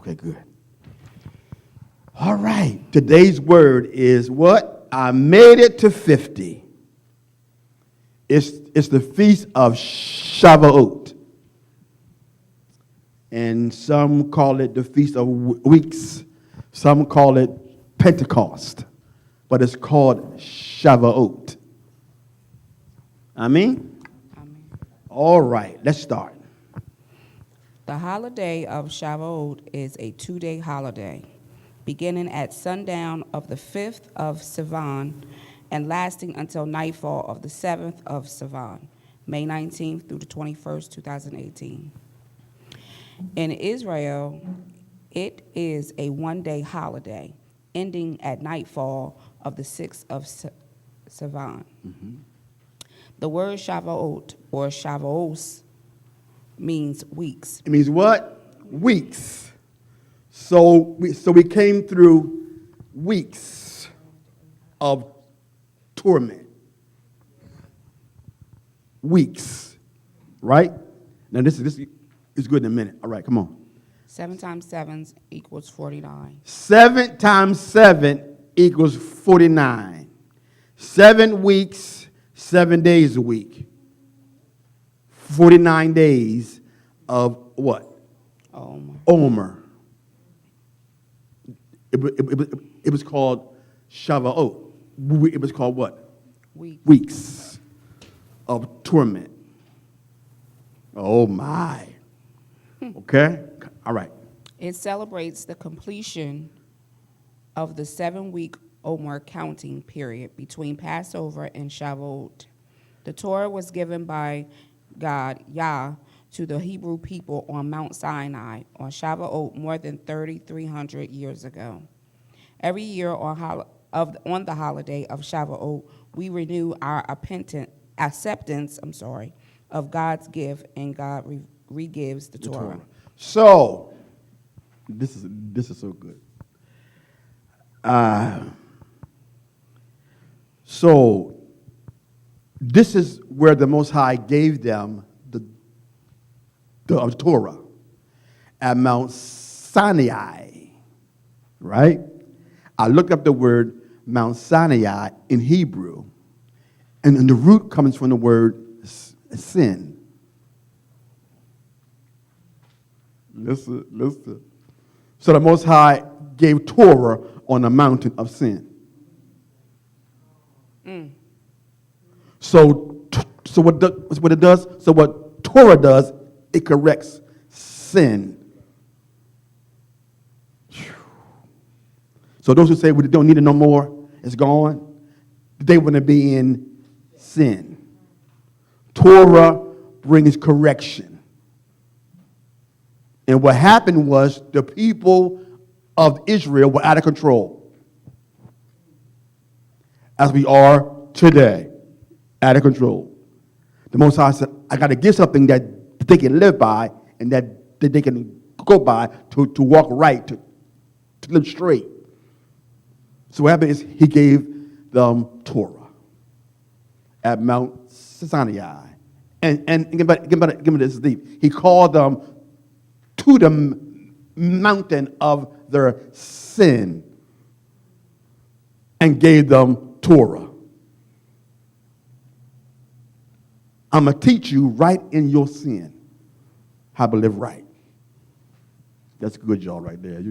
Okay, good. All right. Today's word is what? I made it to 50. It's the feast of Shavuot. And some call it the feast of weeks. Some call it Pentecost. But it's called Shavuot. Amen? All right, let's start. The holiday of Shavuot is a 2-day holiday, beginning at sundown of the 5th of Sivan and lasting until nightfall of the 7th of Sivan, May 19th through the 21st, 2018. In Israel, it is a 1-day holiday, ending at nightfall of the 6th of Sivan. Mm-hmm. The word Shavuot or Shavuos means weeks. It means what? Weeks. So we came through weeks of torment. Weeks. Right? Now this is good in a minute. All right, come on. 7 times 7 equals 49. 7 times 7 equals 49. 7 weeks, 7 days a week. 49 days of what? Omer. It was called Shavuot. It was called what? Weeks of torment. Oh, my. Okay? All right. It celebrates the completion of the 7-week Omer counting period between Passover and Shavuot. The Torah was given by God, Yah, to the Hebrew people on Mount Sinai on Shavuot more than 3,300 years ago. Every year on the holiday of Shavuot, we renew our acceptance of God's gift, and God re-gives the Torah. So, this is so good. So, this is where the Most High gave them the Torah at Mount Sinai, right? I looked up the word Mount Sinai in Hebrew, and the root comes from the word sin. Listen. So the Most High gave Torah on the mountain of sin. So what it does? So what Torah does? It corrects sin. So those who say we don't need it no more, it's gone, they wouldn't be in sin. Torah brings correction. And what happened was the people of Israel were out of control, as we are today, out of control. The Most High said, I got to give something that they can live by and that they can go by to walk right, to live straight. So what happened is he gave them Torah at Mount Sinai. And give me this deep. He called them to the mountain of their sin and gave them Torah. I'm going to teach you right in your sin how to live right. That's good, y'all, right there.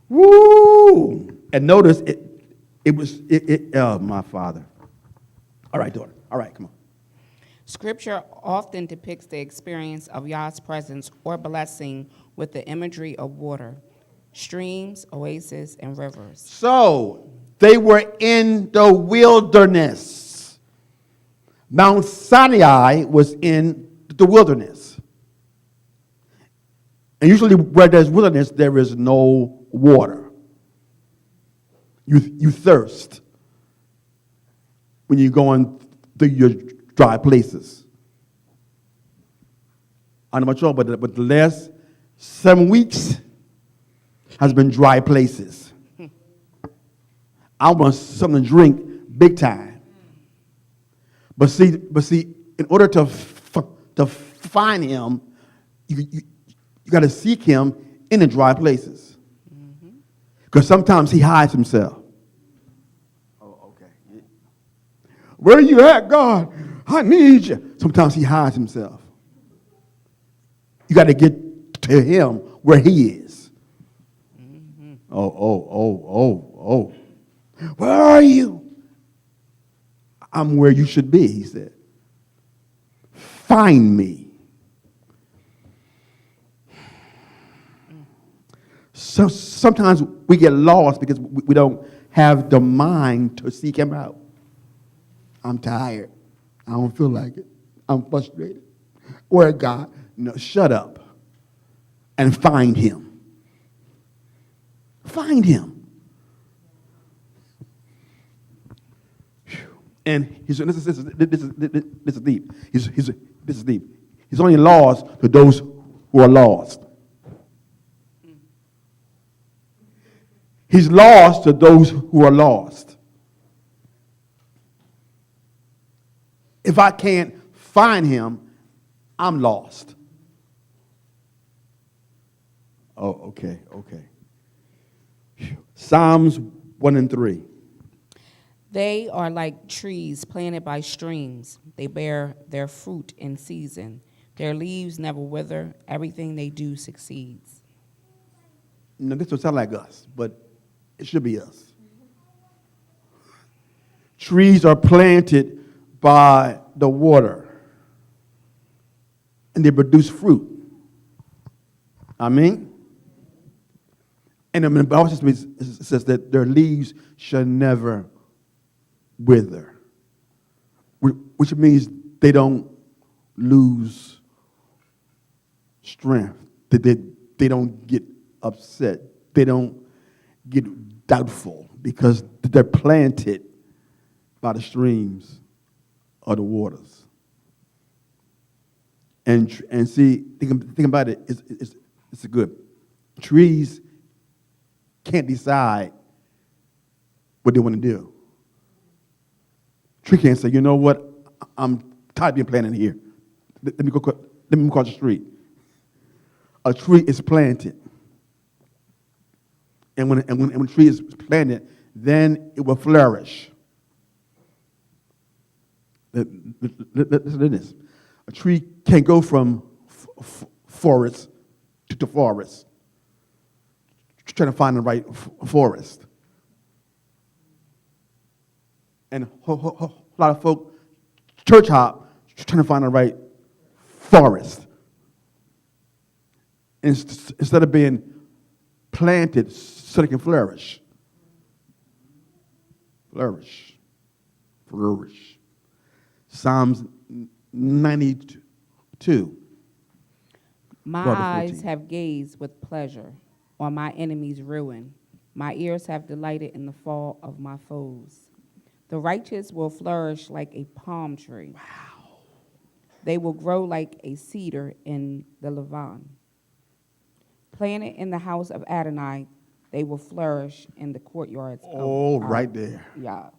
Woo! And notice it was my father. All right, daughter. All right, come on. Scripture often depicts the experience of Yah's presence or blessing with the imagery of water, streams, oases, and rivers. So they were in the wilderness. Mount Sinai was in the wilderness. And usually where there's wilderness, there is no water. You thirst when you're going through your dry places. I'm not sure, but the last 7 weeks has been dry places. I want something to drink big time. But see, in order to find him, you got to seek him in the dry places. Because sometimes he hides himself. Oh, okay. Where are you at, God? I need you. Sometimes he hides himself. You got to get to him where he is. Oh. Where are you? I'm where you should be, he said. Find me. So sometimes we get lost because we don't have the mind to seek him out. I'm tired. I don't feel like it. I'm frustrated. Where God? No, shut up and find him. Find him. And this is deep. This is deep. He's only lost to those who are lost. He's lost to those who are lost. If I can't find him, I'm lost. Oh, okay. Psalms 1 and 3. They are like trees planted by streams. They bear their fruit in season. Their leaves never wither. Everything they do succeeds. Now, this will sound like us, but it should be us. Trees are planted by the water, and they produce fruit. And the Bible says that their leaves shall never wither, which means they don't lose strength. They don't get upset. They don't get doubtful because they're planted by the streams of the waters. And see, think about it. It's good. Trees can't decide what they want to do. Tree can't say, you know what, I'm tired of being planted here. Let me move across the street. A tree is planted. And when a tree is planted, then it will flourish. Listen to this. A tree can't go from forest to forest, trying to find the right forest. And a lot of folk church hop trying to find the right forest. Instead of being planted so they can flourish. Flourish. Psalms 92. My eyes have gazed with pleasure on my enemy's ruin. My ears have delighted in the fall of my foes. The righteous will flourish like a palm tree. Wow. They will grow like a cedar in the Lebanon. Planted in the house of Adonai, they will flourish in the courtyards of right there. Yeah.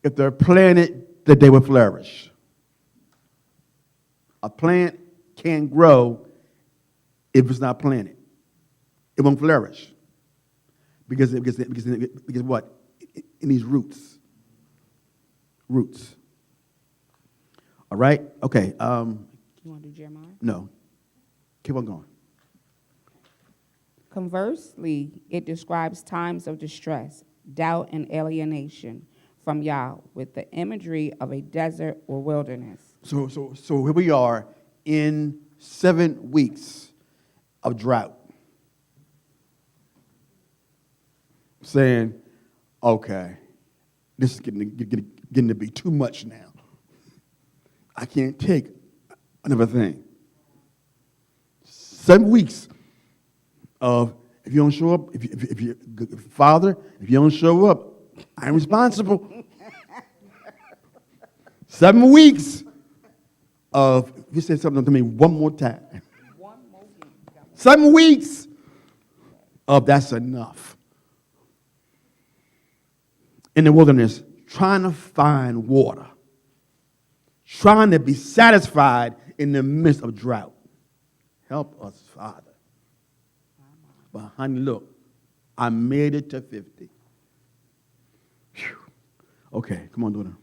If they're planted, that they will flourish. A plant can't grow if it's not planted. It won't flourish. Because what? It needs roots. Roots. All right? Okay. You want to do Jeremiah? No. Keep on going. Conversely, it describes times of distress, doubt, and alienation from Yah with the imagery of a desert or wilderness. So here we are in 7 weeks of drought. Saying, okay, this is getting to be too much now. I can't take another thing. 7 weeks of, if you don't show up, if you Father, if you don't show up, I'm responsible. 7 weeks of, if you say something to me one more time. 7 weeks of that's enough. In the wilderness, trying to find water, trying to be satisfied in the midst of drought. Help us, Father. But honey, look, I made it to 50. Whew. Okay, come on, daughter.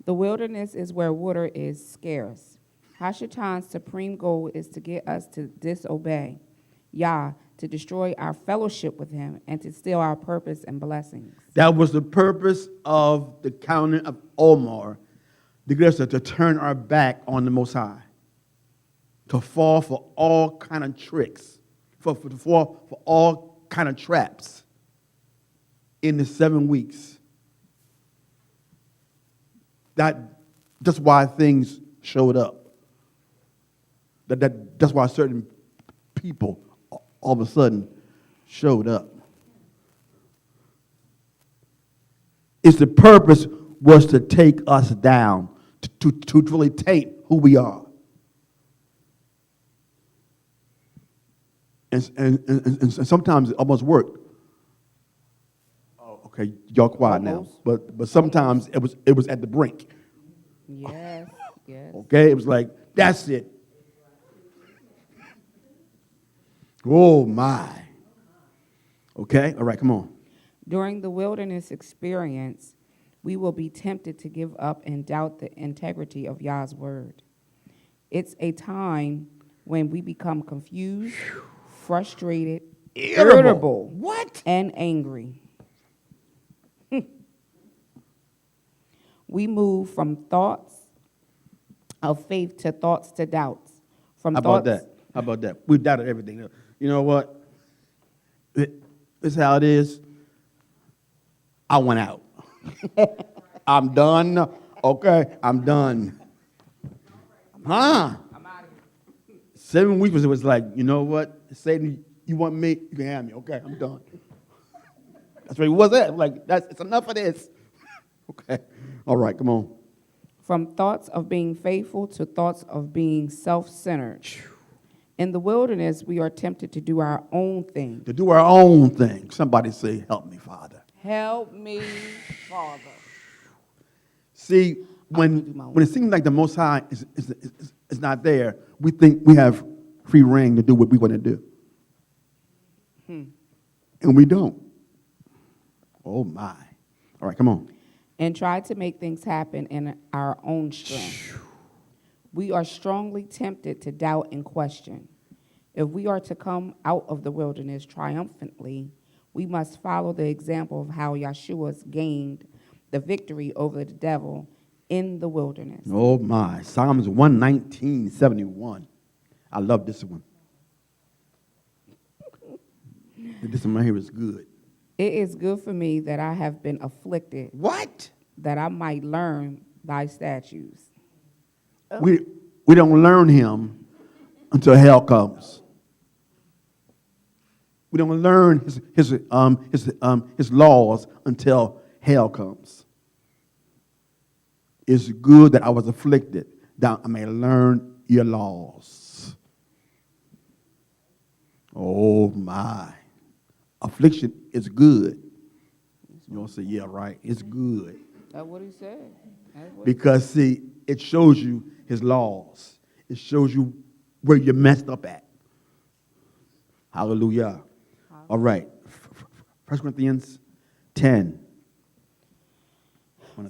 The wilderness is where water is scarce. Hashatan's supreme goal is to get us to disobey Yah, to destroy our fellowship with him, and to steal our purpose and blessings. That was the purpose of the counting of Omar, to get us to turn our back on the Most High, to fall for all kind of tricks, for all kind of traps in the 7 weeks. That's why things showed up. That's why certain people all of a sudden showed up. It's the purpose was to take us down, to really taint who we are. And sometimes it almost worked. Oh, okay, y'all quiet now. But sometimes it was at the brink. Yes, yes. Okay, it was like, that's it. Oh, my. Okay, all right, come on. During the wilderness experience, we will be tempted to give up and doubt the integrity of Yah's word. It's a time when we become confused, frustrated, irritable, and angry. We move from thoughts of faith to thoughts to doubts. How about that? We doubted everything. You know what? This is how it is. I went out. I'm done. Okay, I'm done. Huh? I'm out of here. 7 weeks it was like, you know what? Satan, you want me? You can have me. Okay, I'm done. That's what it was at. Like, it's enough of this. Okay. All right, come on. From thoughts of being faithful to thoughts of being self-centered. In the wilderness, we are tempted to do our own thing. To do our own thing. Somebody say, help me, Father. Help me, Father. See, when it seems like the Most High is not there, we think we have free reign to do what we want to do. And we don't. Oh, my. All right, come on. And try to make things happen in our own strength. We are strongly tempted to doubt and question. If we are to come out of the wilderness triumphantly, we must follow the example of how Yeshua gained the victory over the devil in the wilderness. Oh, my. Psalms 119:71. I love this one. This one right here is good. It is good for me that I have been afflicted. What? That I might learn thy statutes. We don't learn him until hell comes. We don't learn his laws until hell comes. It's good that I was afflicted, that I may learn your laws. Oh, my. Affliction is good. You don't say, yeah, right. It's good. That's what he said. Because, see, it shows you his laws. It shows you where you're messed up at. Hallelujah. All right. 1 Corinthians 10.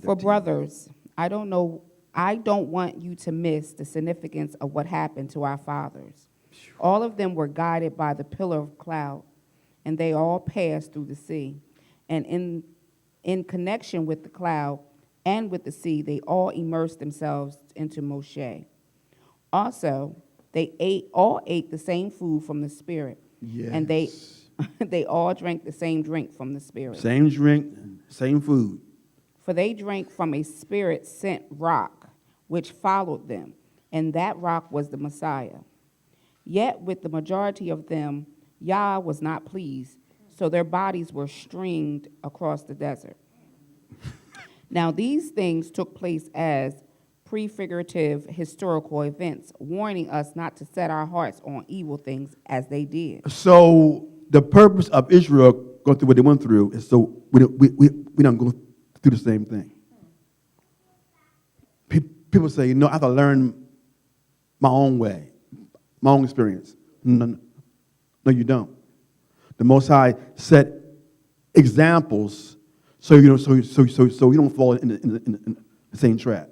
For brothers, I don't want you to miss the significance of what happened to our fathers. All of them were guided by the pillar of cloud, and they all passed through the sea. And in connection with the cloud and with the sea, they all immersed themselves into Moshe. Also, they all ate the same food from the Spirit. Yes. And they all drank the same drink from the Spirit. Same drink, same food. For they drank from a Spirit-sent rock, which followed them, and that rock was the Messiah. Yet with the majority of them, Yah was not pleased, so their bodies were stringed across the desert. Now these things took place as prefigurative historical events, warning us not to set our hearts on evil things as they did. So the purpose of Israel going through what they went through is so we don't go through the same thing. People say, I have to learn my own way, my own experience. No, you don't. The Most High set examples so you don't fall in the same trap.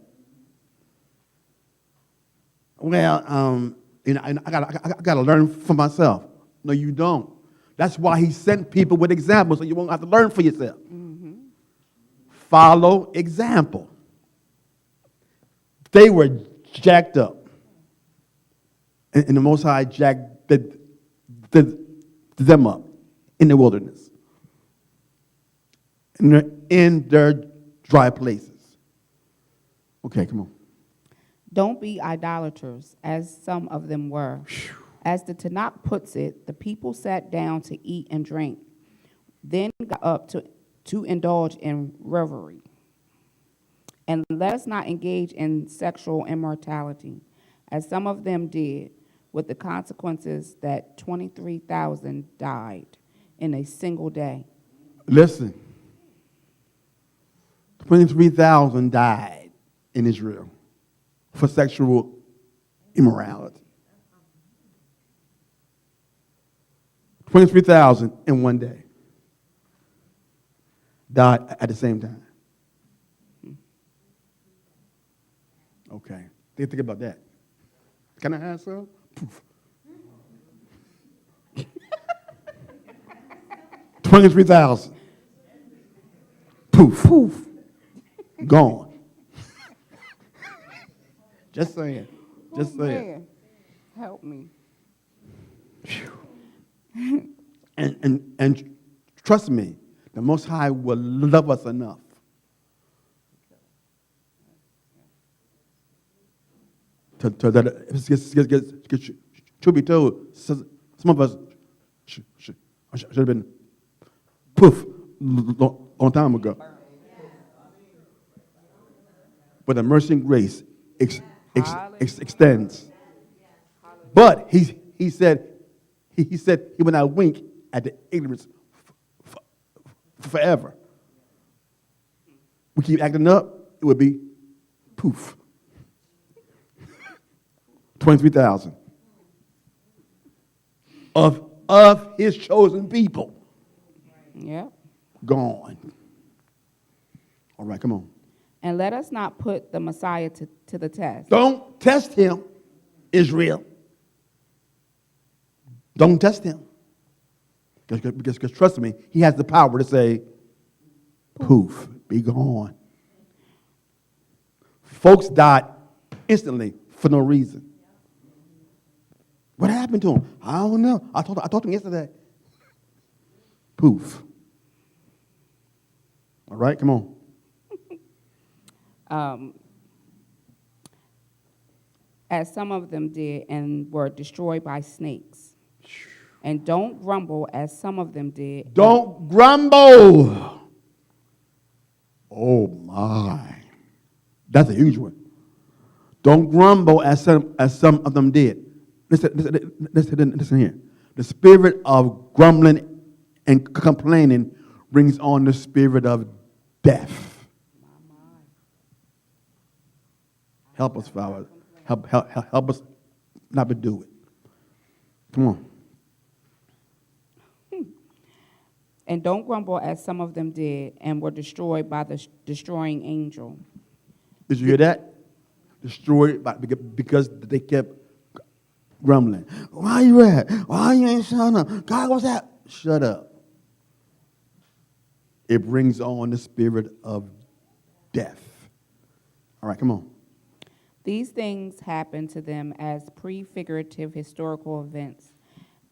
Well, I got to learn for myself. No, you don't. That's why he sent people with examples, so you won't have to learn for yourself. Mm-hmm. Follow example. They were jacked up. And the Most High jacked them up in the wilderness, in their dry places. Okay, come on. Don't be idolaters, as some of them were. As the Tanakh puts it, the people sat down to eat and drink, then got up to indulge in revelry. And let us not engage in sexual immorality, as some of them did, with the consequences that 23,000 died in a single day. Listen, 23,000 died in Israel for sexual immorality. 23,000 in one day died at the same time. Okay, think about that. Can I have some? Poof. 23,000. Poof. Poof. Gone. Just saying. Just saying. Man. Help me. And trust me, the Most High will love us enough to that should be told. Some of us should have been poof long time ago. But the mercy and grace extends. But he said he would not wink at the ignorance forever. We keep acting up, it would be poof. 23,000 of his chosen people. Yeah. Gone. All right, come on. And let us not put the Messiah to the test. Don't test him, Israel. Don't test him. Because trust me, he has the power to say, poof, be gone. Folks died instantly for no reason. What happened to him? I don't know. I talked to him yesterday. Poof. All right, come on. As some of them did and were destroyed by snakes. And don't grumble as some of them did. Don't grumble. Oh, my. That's a huge one. Don't grumble as some of them did. Listen here. The spirit of grumbling and complaining brings on the spirit of death. Help us, Father. Help us not to do it. Come on. And don't grumble as some of them did and were destroyed by the destroying angel. Did you hear that? Destroyed because they kept grumbling. Why you at? Why you ain't showing up? God, what's that? Shut up. It brings on the spirit of death. All right, come on. These things happened to them as prefigurative historical events,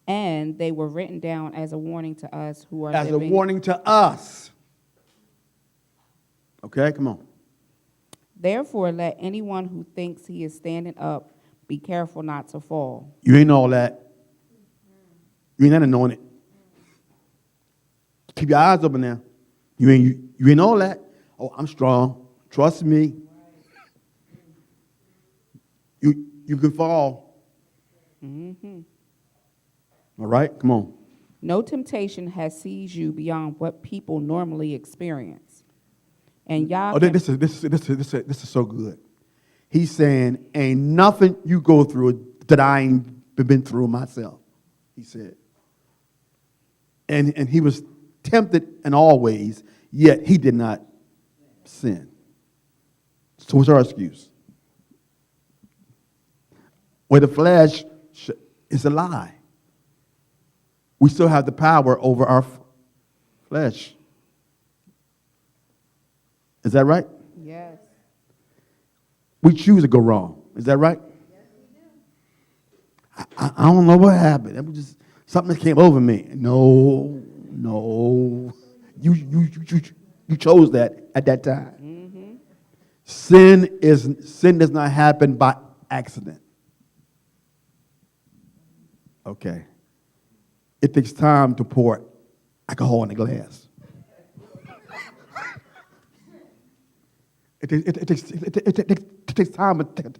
and they were written down as a warning to us who are living. As a warning to us. Okay, come on. Therefore, let anyone who thinks he is standing up be careful not to fall. You ain't all that. You ain't that anointed. Keep your eyes open now. You ain't all that. Oh, I'm strong. Trust me. You can fall. Mm-hmm. All right, come on. No temptation has seized you beyond what people normally experience. And y'all. Oh, this is so good. He's saying, ain't nothing you go through that I ain't been through myself. He said. And he was tempted in all ways, yet he did not sin. So what's our excuse? Well, the flesh is a lie. We still have the power over our flesh. Is that right? Yes. We choose to go wrong. Is that right? Yes, we do. I don't know what happened. It was just something that came over me. No. You chose that at that time. Mm-hmm. Sin does not happen by accident. Okay. It takes time to pour alcohol in a glass. It takes time to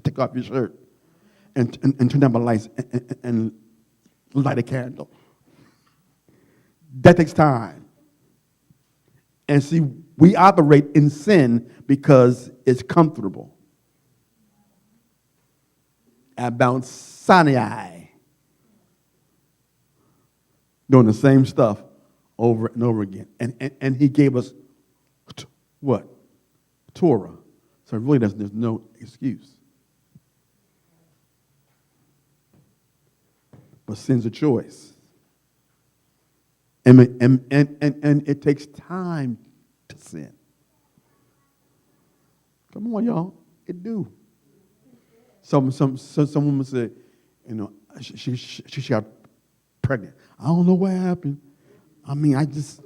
take off your shirt and turn down the lights and light a candle. That takes time. And see, we operate in sin because it's comfortable. At Mount Sinai, doing the same stuff over and over again. And he gave us what? Torah. So really there's no excuse. But sin's a choice. And it takes time to sin. Come on, y'all. It do. Some woman said, she got pregnant. I don't know what happened. I mean, I just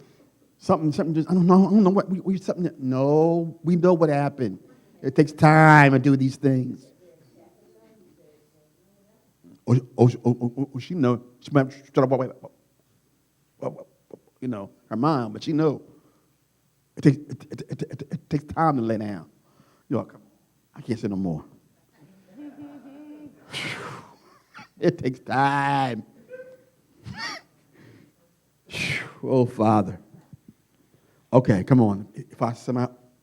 something just I don't know what we something. No, we know what happened. It takes time to do these things. She know. She might start her mind, but she know. It takes time to lay down. I can't say no more. It takes time. Oh, Father. Okay, come on. If I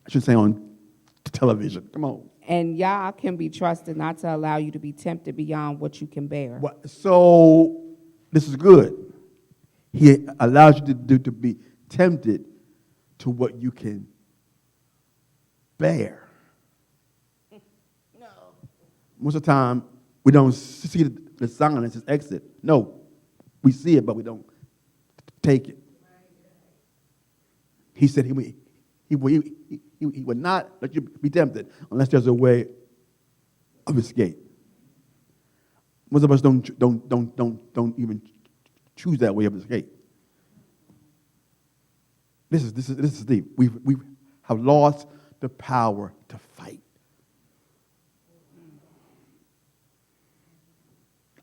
should say on television. Come on. And Yah can be trusted not to allow you to be tempted beyond what you can bear. So this is good. He allows you to be tempted to what you can bear. No. Most of the time, we don't see the sign that says exit. No, we see it, but we don't take it. He said he would not let you be tempted unless there's a way of escape. Most of us don't even choose that way of escape. This is deep. We have lost the power to fight.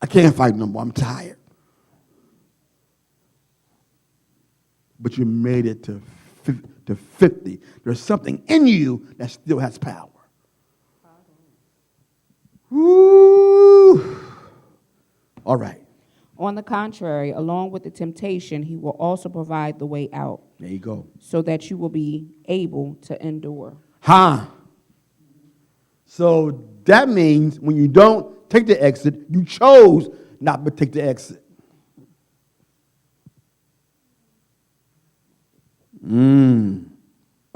I can't fight no more. I'm tired. But you made it to 50. There's something in you that still has power. Woo! All right. On the contrary, along with the temptation, he will also provide the way out. There you go. So that you will be able to endure. So that means when you don't take the exit, you chose not to take the exit.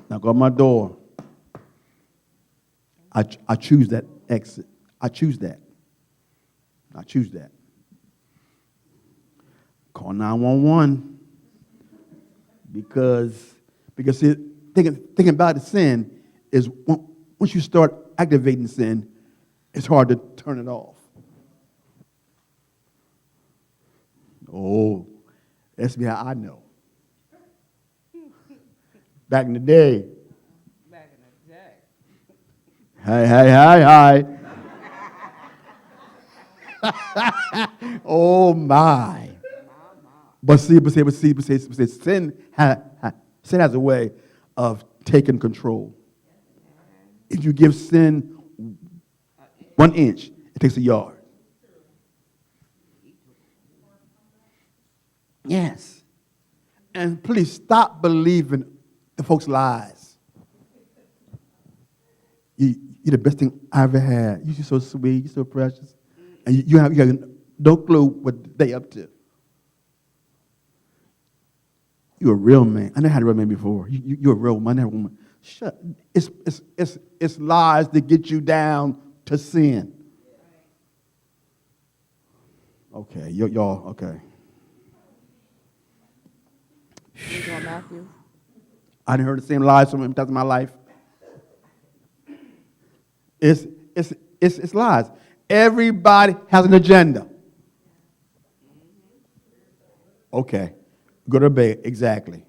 Knock on my door. I choose that exit. I choose that. Call 911 because see, thinking about the sin is once you start activating sin, it's hard to turn it off. Oh, that's me how I know. Back in the day. Hi. Oh my. But see, sin has a way of taking control. If you give sin 1 inch, it takes a yard. Yes. And please stop believing the folks' lies. You're the best thing I ever had. You're so sweet. You're so precious. And you have no clue what they up to. You're a real man. I never had a real man before. You're a real woman. I never woman. Shut. It's lies that get you down to sin. Okay, y'all. Okay. You going Matthew? I done heard the same lies so many times in my life. It's lies. Everybody has an agenda. Okay. Go to bed. Exactly.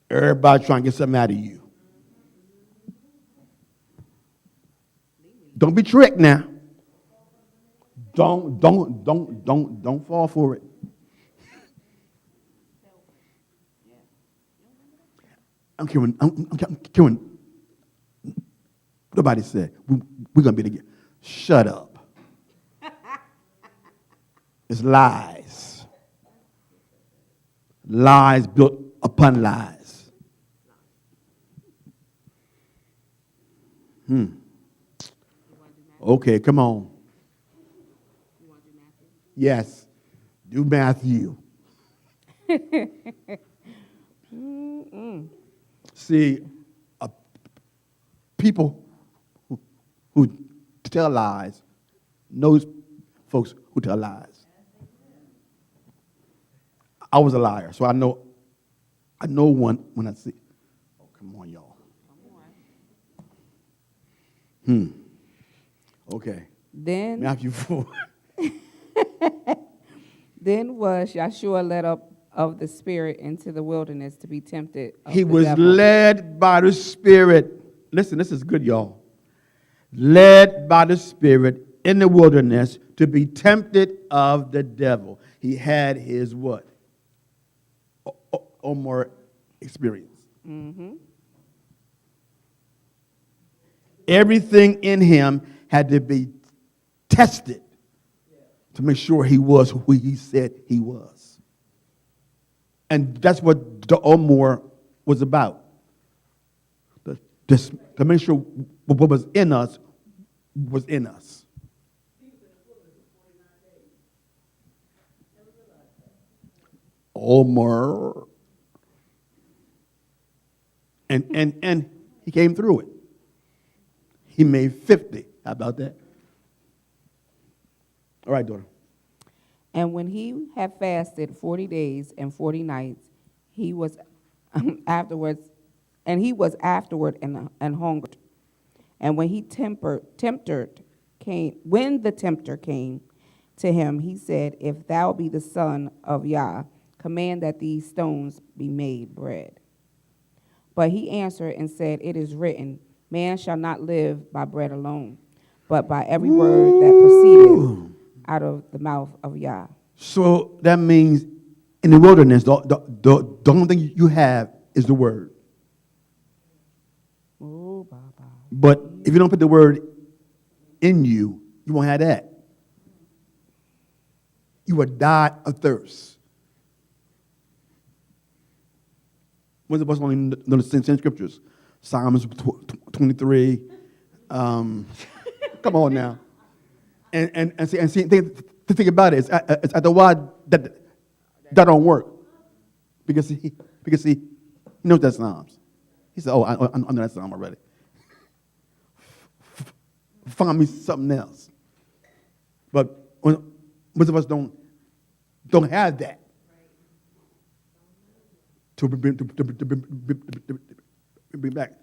Everybody trying to get something out of you. Don't be tricked now. Don't fall for it. I'm Karen. Nobody said we're gonna be together. Shut up. It's lies. Lies built upon lies. Okay, come on. Yes, do Matthew. See, people who tell lies knows folks who tell lies. I was a liar, so I know one when I see. Oh, come on, y'all. Okay. Then Matthew 4. Then was Yeshua led up of the Spirit into the wilderness to be tempted of He the was devil. led by the Spirit. Listen, this is good, y'all. Led by the Spirit in the wilderness to be tempted of the devil. He had his what? More experience. Mm-hmm. Everything in him had to be tested to make sure he was who he said he was. And that's what the Omor was about. To make sure what was in us was in us. Omar. And he came through it. He made 50. How about that? All right, daughter. And when he had fasted 40 days and 40 nights, he was afterward and hungered. And when the tempter came to him, he said, "If thou be the Son of Yah, command that these stones be made bread." But he answered and said, "It is written, man shall not live by bread alone, but by every word that proceedeth out of the mouth of Yah." So that means in the wilderness, the only thing you have is the word. Oh, Baba. But if you don't put the word in you, you won't have that. You will die of thirst. What's the most only know the same scriptures? Psalms 23. Come on now. And see, the thing about it is, it's at the why that don't work. Because he knows that Psalms. He said, "Oh, I know that Psalm already. Find me something else." But most of us don't have that to bring back.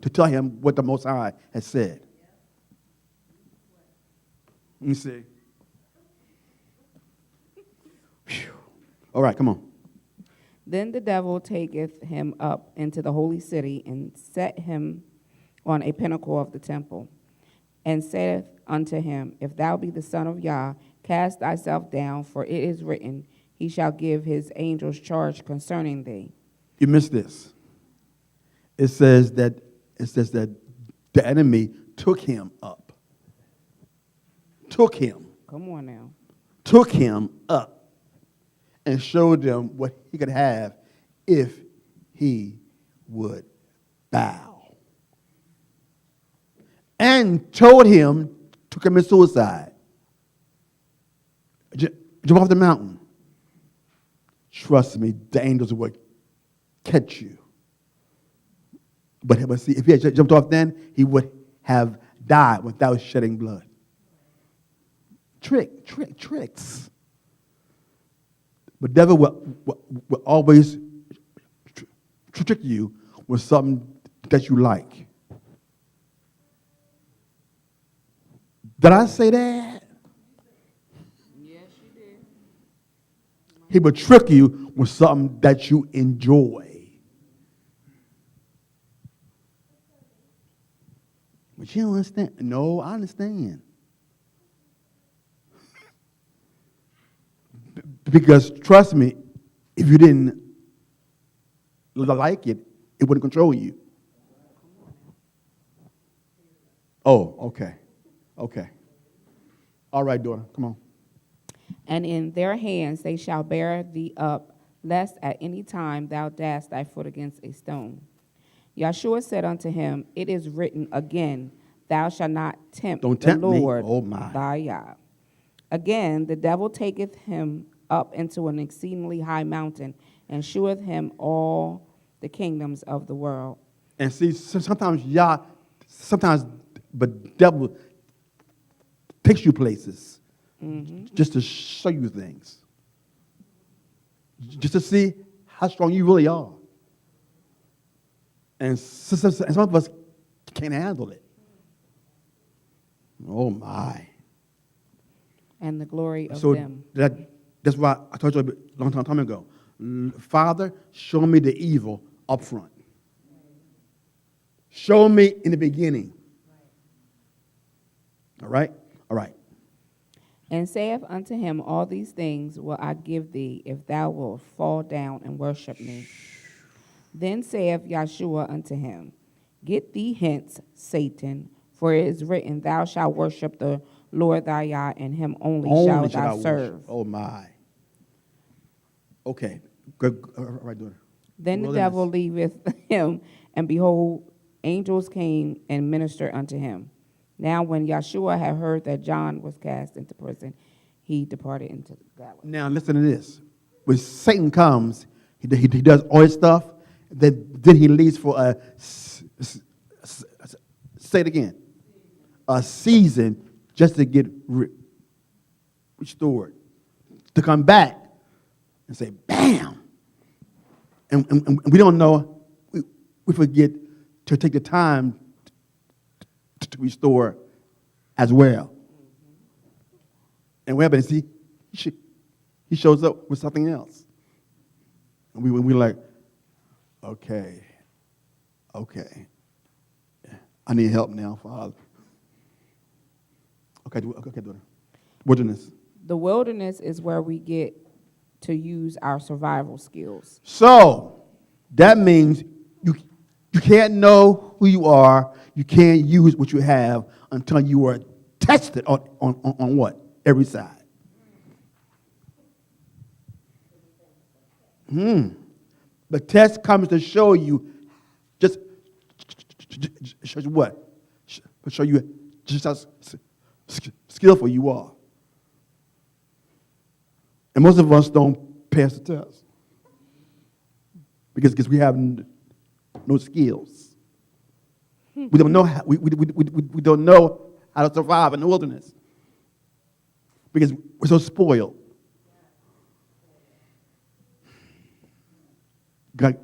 To tell him what the Most High has said. Let me see. Whew. All right, come on. Then the devil taketh him up into the holy city and set him on a pinnacle of the temple, and saith unto him, "If thou be the Son of Yah, cast thyself down, for it is written, he shall give his angels charge concerning thee." You missed this. It says that the enemy took him up. Took him. Come on now. Took him up and showed him what he could have if he would bow. And told him to commit suicide. jump off the mountain. Trust me, the angels will catch you. But see, if he had jumped off then, he would have died without shedding blood. Tricks. But devil will always trick you with something that you like. Did I say that? Yes, you did. He will trick you with something that you enjoy. But you don't understand. No, I understand. Because trust me, if you didn't like it, it wouldn't control you. Oh, okay. Okay. All right, daughter, come on. And in their hands they shall bear thee up, lest at any time thou dash thy foot against a stone. Yahshua said unto him, It is written again, Thou shalt not tempt Don't the tempt me. Lord Oh, my. thy Yah. Again, the devil taketh him up into an exceedingly high mountain, and sheweth him all the kingdoms of the world. And see, sometimes the devil takes you places just to show you things, just to see how strong you really are. And some of us can't handle it. Oh, my. And the glory of So them. that's why I told you a long time ago, Father, show me the evil up front. Show me in the beginning. All right? All right. And saith unto him, All these things will I give thee, if thou wilt fall down and worship me. Then saith Yahshua unto him, Get thee hence, Satan, for it is written, Thou shalt worship the Lord thy God, and him only shalt thou serve. Worship. Oh, my. Okay. Good. All right, daughter. Then the devil leaveth him, and behold, angels came and ministered unto him. Now when Yahshua had heard that John was cast into prison, he departed into Galilee. Now listen to this. When Satan comes, he does all his stuff, then he leaves for say it again, a season just to get restored, to come back and say, bam. And we don't know, we forget to take the time to restore as well. And what happens? He shows up with something else. And we're like, okay, I need help now, Father. Okay, daughter. Wilderness. The wilderness is where we get to use our survival skills. So that means you can't know who you are. You can't use what you have until you are tested on what? Every side. The test comes to show you show you what? Show you just how skillful you are. And most of us don't pass the test because we have no skills. We don't know how, we don't know how to survive in the wilderness because we're so spoiled. Got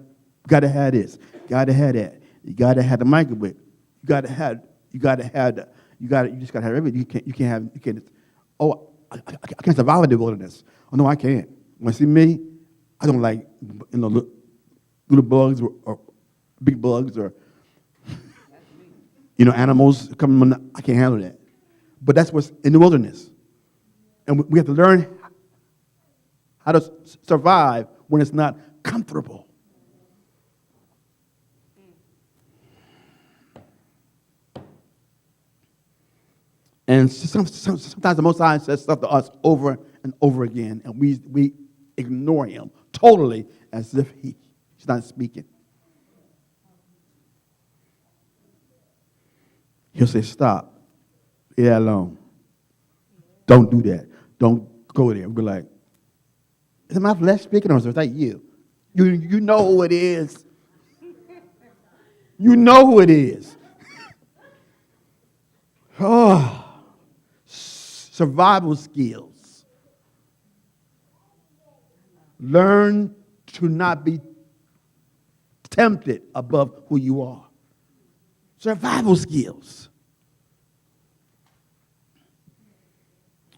to have this. Got to have that. You got to have the microwave. You just got to have everything. You can't. Oh, I can't survive in the wilderness. Oh no, I can't. When you see me, I don't like little bugs or big bugs or animals coming. I can't handle that. But that's what's in the wilderness, and we have to learn how to survive when it's not comfortable. And sometimes the Most High says stuff to us over and over again, and we ignore him totally as if he's not speaking. He'll say, stop. Leave that alone. Don't do that. Don't go there. We'll be like, is it my flesh speaking or is that you? You know who it is. You know who it is. Oh, survival skills. Learn to not be tempted above who you are. Survival skills.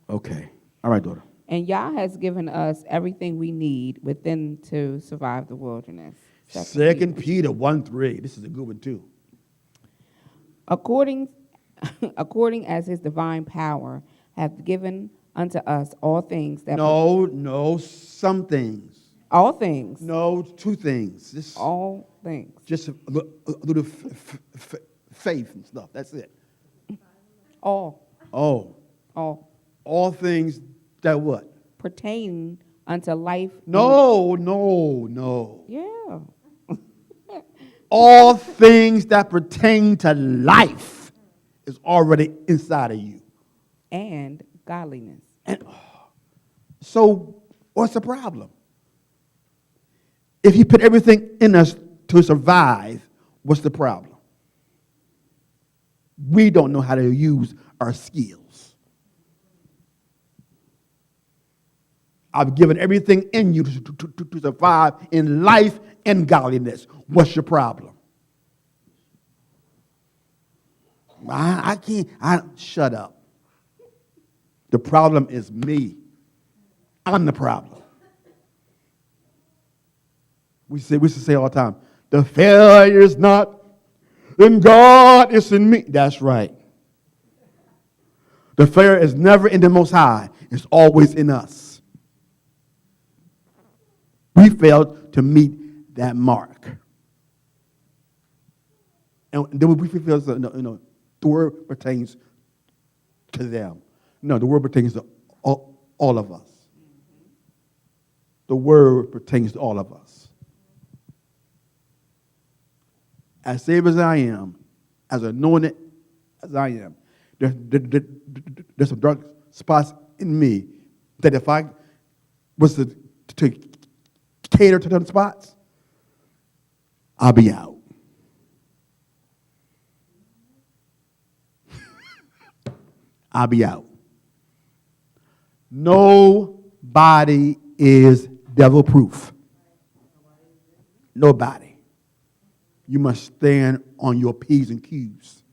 Okay. All right, daughter. And Yah has given us everything we need within to survive the wilderness. 2 Peter 1:3. This is a good one, too. According as his divine power hath given unto us all things that No, some things. all things. No, two things. All things. Just a little faith and stuff. That's it. All. Oh, all things that what? Pertaining unto life. No. Yeah. All things that pertain to life is already inside of you. And godliness. And so what's the problem? If he put everything in us to survive, what's the problem? We don't know how to use our skills. I've given everything in you to survive in life and godliness. What's your problem? I can't. Shut up. The problem is me. I'm the problem. We used to say all the time, the failure is not in God, it's in me. That's right. The failure is never in the Most High. It's always in us. We failed to meet that mark. And then we feel, the word pertains to them. No, the word pertains to all of us. The word pertains to all of us. As saved as I am, as anointed as I am, there's some dark spots in me that if I was to cater to them spots, I'll be out. I'll be out. Nobody is devil-proof. Nobody. You must stand on your P's and Q's.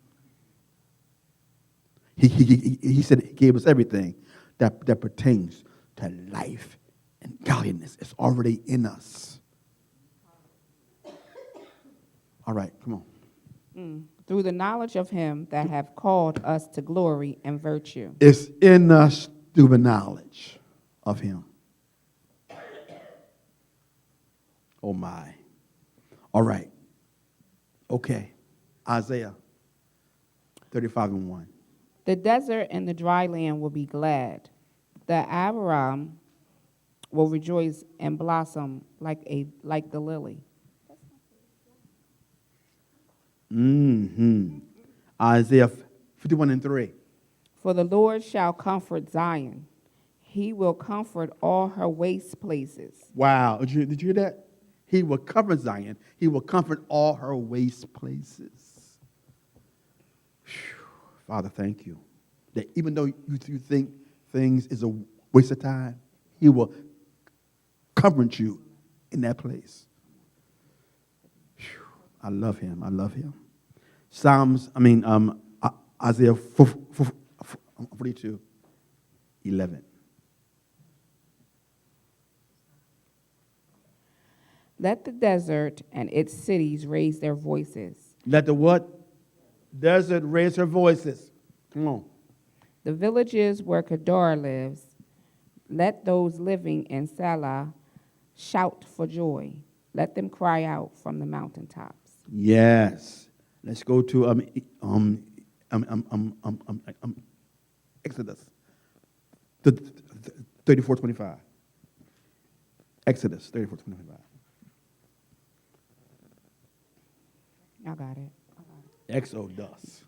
He said he gave us everything that pertains to life and godliness. It's already in us. All right, come on. Through the knowledge of him that have called us to glory and virtue. It's in us through the knowledge of him. Oh, my. All right. Okay. Isaiah 35:1. The desert and the dry land will be glad. The Abiram will rejoice and blossom like the lily. Isaiah 51:3. For the Lord shall comfort Zion. He will comfort all her waste places. Wow. Did you hear that? He will comfort Zion. He will comfort all her waste places. Whew. Father, thank you. That even though you think things is a waste of time, he will comfort you in that place. Whew. I love him. I love him. Isaiah 42:11. Let the desert and its cities raise their voices. Let the what? Desert raise her voices. Come on. The villages where Kedar lives, let those living in Salah shout for joy. Let them cry out from the mountaintops. Yes. Let's go to Exodus 34:25. Exodus 34:25. I got it. Exodus.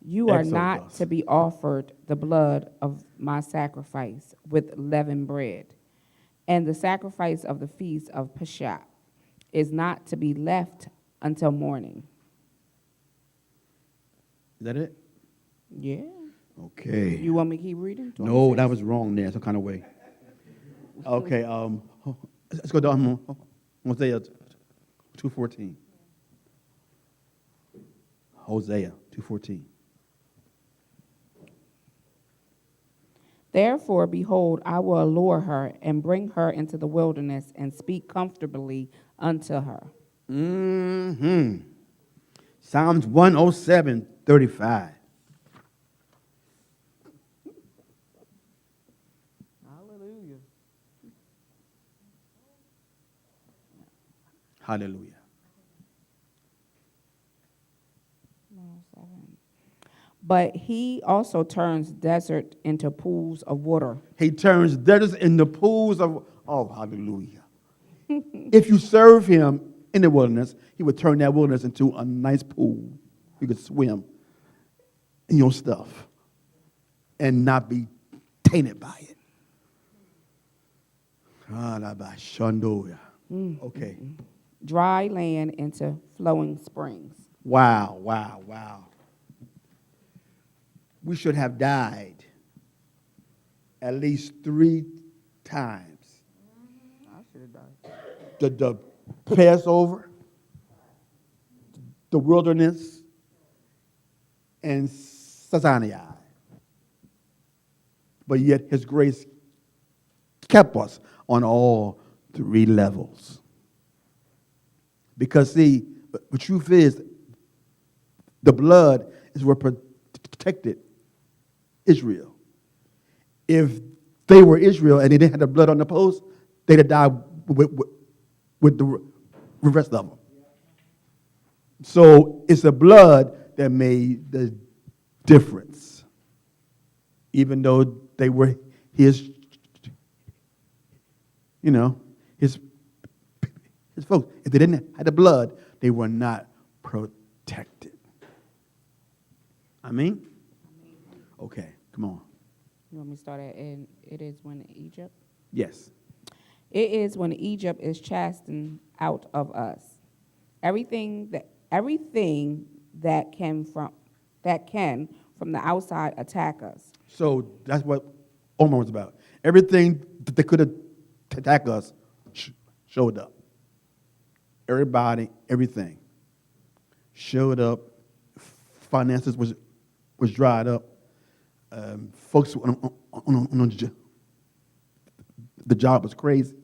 You are not Exodus. to be offered the blood of my sacrifice with leavened bread, and the sacrifice of the feast of Pesach is not to be left until morning. Is that it? Yeah. Okay. You want me to keep reading? No, that was wrong there, some kind of way. Okay, let's go down Hosea 2:14. Hosea 2:14. Therefore, behold, I will allure her and bring her into the wilderness and speak comfortably unto her. Mm-hmm. Psalms 107:35. Hallelujah. Hallelujah. But he also turns desert into pools of water. He turns deserts into pools of, oh, hallelujah. If you serve him in the wilderness, he would turn that wilderness into a nice pool. You could swim in your stuff and not be tainted by it. Okay. Dry land into flowing springs. Wow, wow, wow. We should have died at least 3 times. I should have died. The Passover, the wilderness, and Sinai. But yet his grace kept us on all 3 levels. Because see, the truth is, the blood is what protected Israel. If they were Israel and they didn't have the blood on the post, they'd have died with the rest of them. So it's the blood that made the difference. Even though they were his, his folks. If they didn't have the blood, they were not protected. I mean? Okay, come on. You want me to start at and it is when Egypt? Yes. It is when Egypt is chastened out of us. Everything that can from the outside attack us. So that's what Omar was about. Everything that could attack us showed up. Everybody, everything showed up. Finances was dried up. Folks on the job was crazy.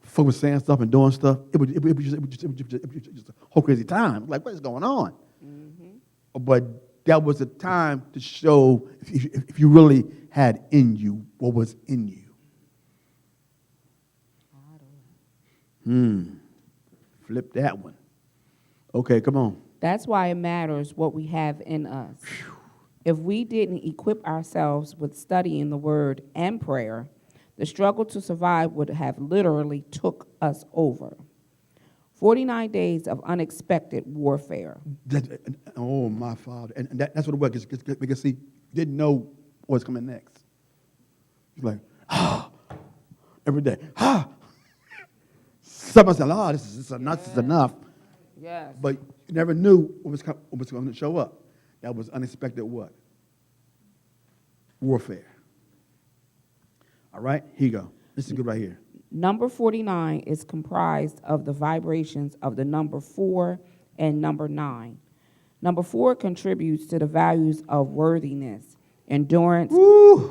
Folks were saying stuff and doing stuff. It was just a whole crazy time. Like, what is going on? Mm-hmm. But that was a time to show if you really had in you what was in you. Flip that one. Okay, come on. That's why it matters what we have in us. If we didn't equip ourselves with studying the word and prayer, the struggle to survive would have literally took us over. 49 days of unexpected warfare. Oh, my Father. And that's what it was. Because, see, didn't know what was coming next. He's like, every day. Somebody said, this is enough. Yes. But you never knew what was going to show up. That was unexpected what? Warfare. All right, here you go. This is good right here. Number 49 is comprised of the vibrations of the number 4 and number 9. Number 4 contributes to the values of worthiness, endurance,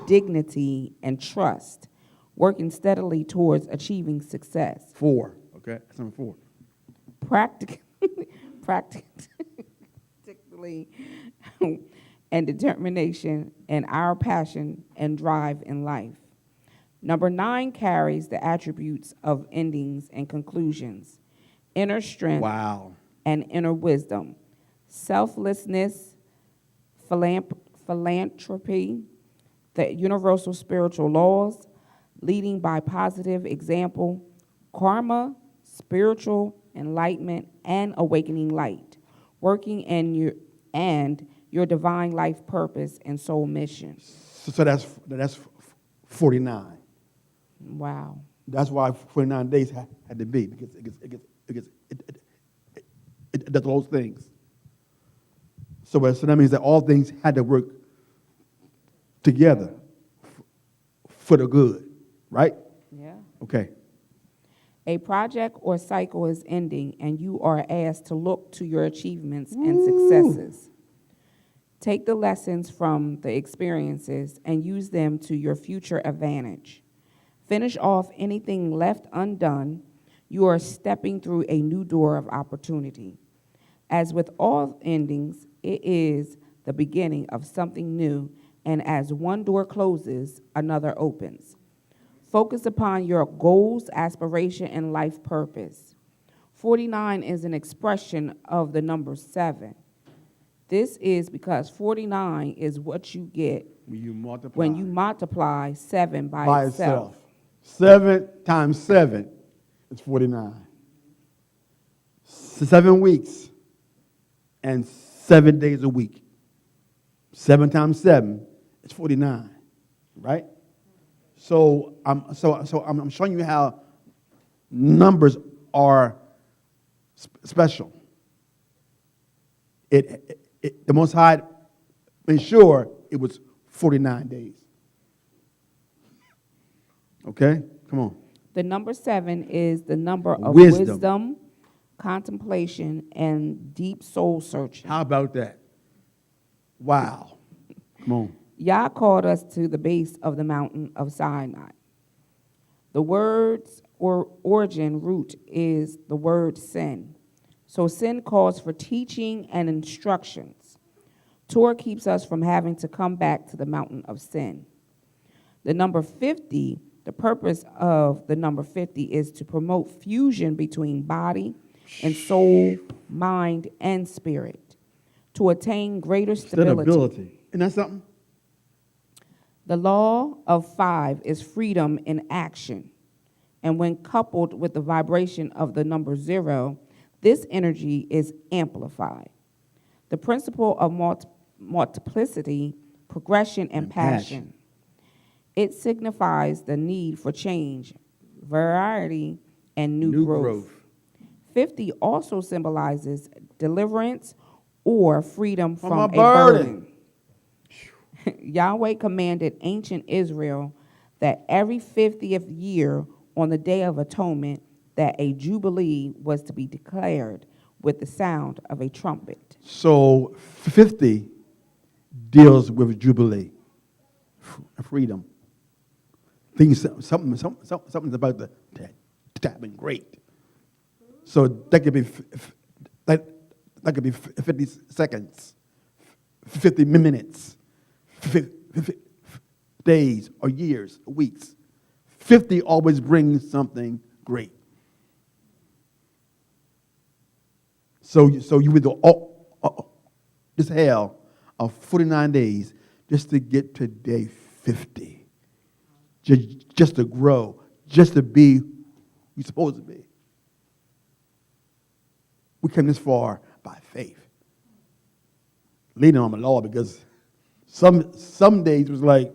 dignity, and trust, working steadily towards achieving success. 4, okay? That's number 4. Practically and determination and our passion and drive in life. Number 9 carries the attributes of endings and conclusions, inner strength and inner wisdom, selflessness, philanthropy, the universal spiritual laws, leading by positive example, karma, spiritual enlightenment, and awakening light, working and your divine life purpose and soul mission. So that's 49. Wow. That's why 49 days had to be, because it does those things. So that means that all things had to work together for the good, right? Yeah. Okay. A project or cycle is ending, and you are asked to look to your achievements and successes. Take the lessons from the experiences and use them to your future advantage. Finish off anything left undone. You are stepping through a new door of opportunity. As with all endings, it is the beginning of something new, and as one door closes, another opens. Focus upon your goals, aspiration, and life purpose. 49 is an expression of the number 7. This is because 49 is what you get when you multiply 7 by itself. 7 times 7 is 49. 7 weeks and 7 days a week. 7 times 7 is 49, right? So I'm showing you how numbers are special. The Most High made sure it was 49 days. Okay, come on. The number 7 is the number of Wisdom. wisdom, contemplation, and deep soul searching. How about that? Wow. Come on. Yah called us to the base of the mountain of Sinai. The word's origin root is the word sin. So sin calls for teaching and instructions. Torah keeps us from having to come back to the mountain of sin. The number 50, the purpose of the number 50 is to promote fusion between body and soul, mind, and spirit, to attain greater stability. Isn't that something? The law of 5 is freedom in action. And when coupled with the vibration of the number 0, this energy is amplified. The principle of multiplicity, progression, and passion. It signifies the need for change, variety, and new growth. 50 also symbolizes deliverance or freedom from a burden. Yahweh commanded ancient Israel that every 50th year on the Day of Atonement that a jubilee was to be declared with the sound of a trumpet. So 50 deals with jubilee, freedom. Things, something's about to happen great. So that could be that could be 50 seconds, 50 minutes, 50 days or years, weeks. 50 always brings something great. So you would do this hell of 49 days just to get to day 50. Just to grow, just to be who you're supposed to be. We came this far by faith. Leaning on the Lord, because some days was like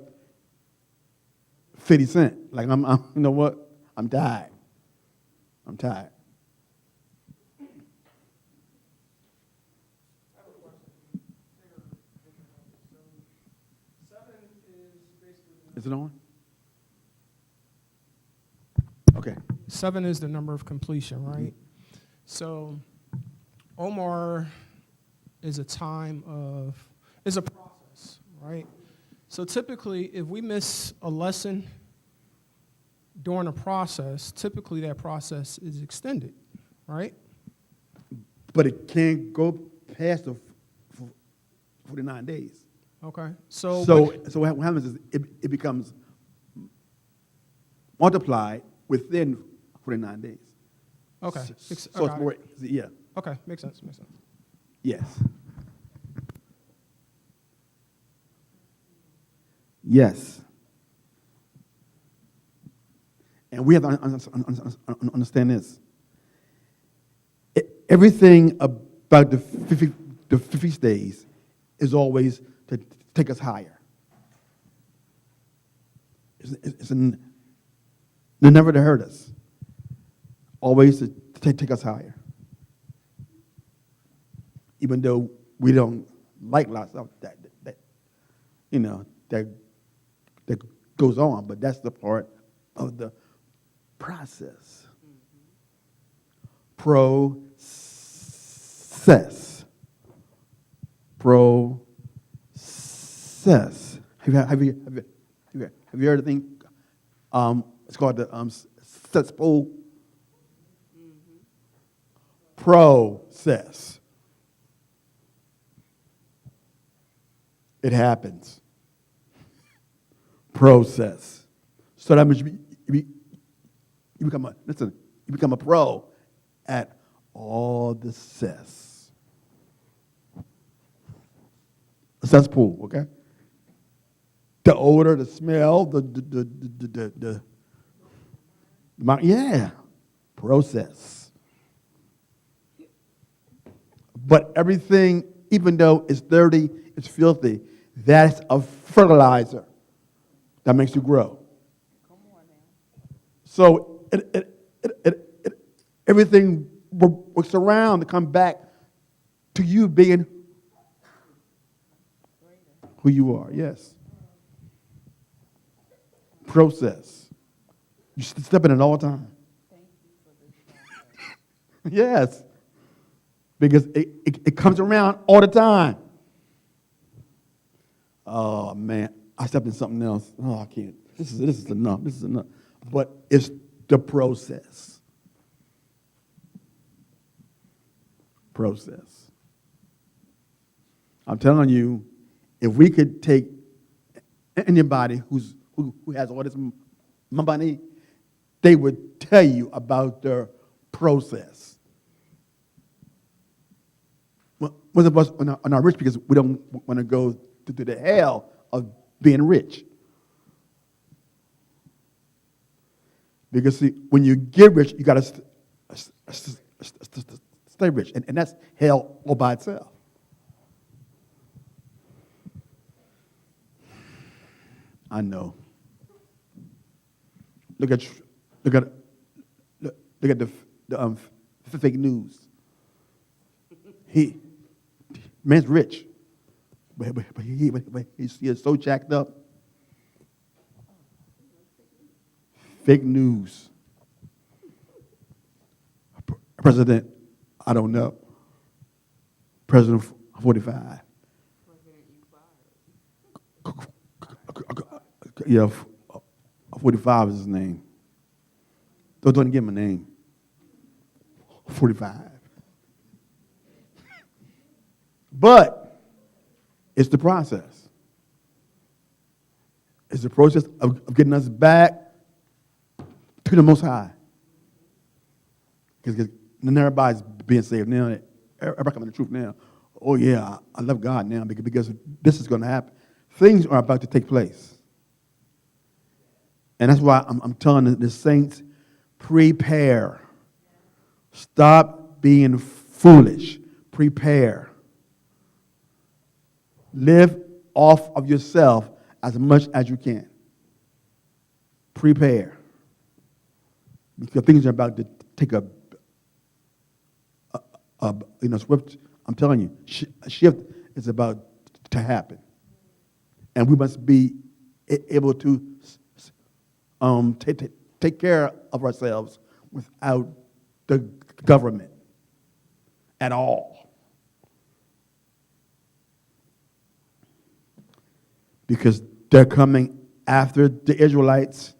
50 cents. Like I'm you know what? I'm tired. I'm tired. Is it on? Okay. 7 is the number of completion, right? So Omar is a process, right? So typically, if we miss a lesson during a process, typically that process is extended, right? But it can't go past the 49 days. Okay. So what happens is it becomes multiplied within 49 days. Okay. So it's more, yeah. Okay, makes sense. Yes. Yes. And we have to understand this. Everything about the 50 days is always to take us higher. It's never to hurt us. Always to take us higher. Even though we don't like lots of that that goes on, but that's the part of the process. Process. Process. Have you heard of the thing? It's called the successful process. It happens. Process. So that means you become a pro at all the cess. A cesspool, okay? The odor, the smell, yeah, process. But everything, even though it's dirty, it's filthy, that's a fertilizer that makes you grow. Come on now. So everything works around to come back to you being who you are, yes. Process. You step in it all the time. Thank you for this process. Yes. Because it comes around all the time. Oh, man. I stepped in something else. Oh, I can't. This is enough. This is enough. But it's the process. Process. I'm telling you, if we could take anybody who has all this money, they would tell you about their process. Most of us are not rich because we don't want to go to the hell of being rich. Because see, when you get rich, you got to stay rich, and that's hell all by itself. I know. Look at the fake news. Man's rich, but he's so jacked up. Fake news. President, I don't know. President 45. Yeah, 45 is his name. Don't give him a name. 45. But it's the process. It's the process of getting us back to the Most High. Because everybody's being saved now. Everybody coming to the truth now. Oh, yeah, I love God now because this is going to happen. Things are about to take place. And that's why I'm telling the saints, prepare. Stop being foolish. Prepare. Live off of yourself as much as you can. Prepare. Because things are about to take a swift, I'm telling you, a shift is about to happen. And we must be able to take care of ourselves without the government at all. Because they're coming after the Israelites.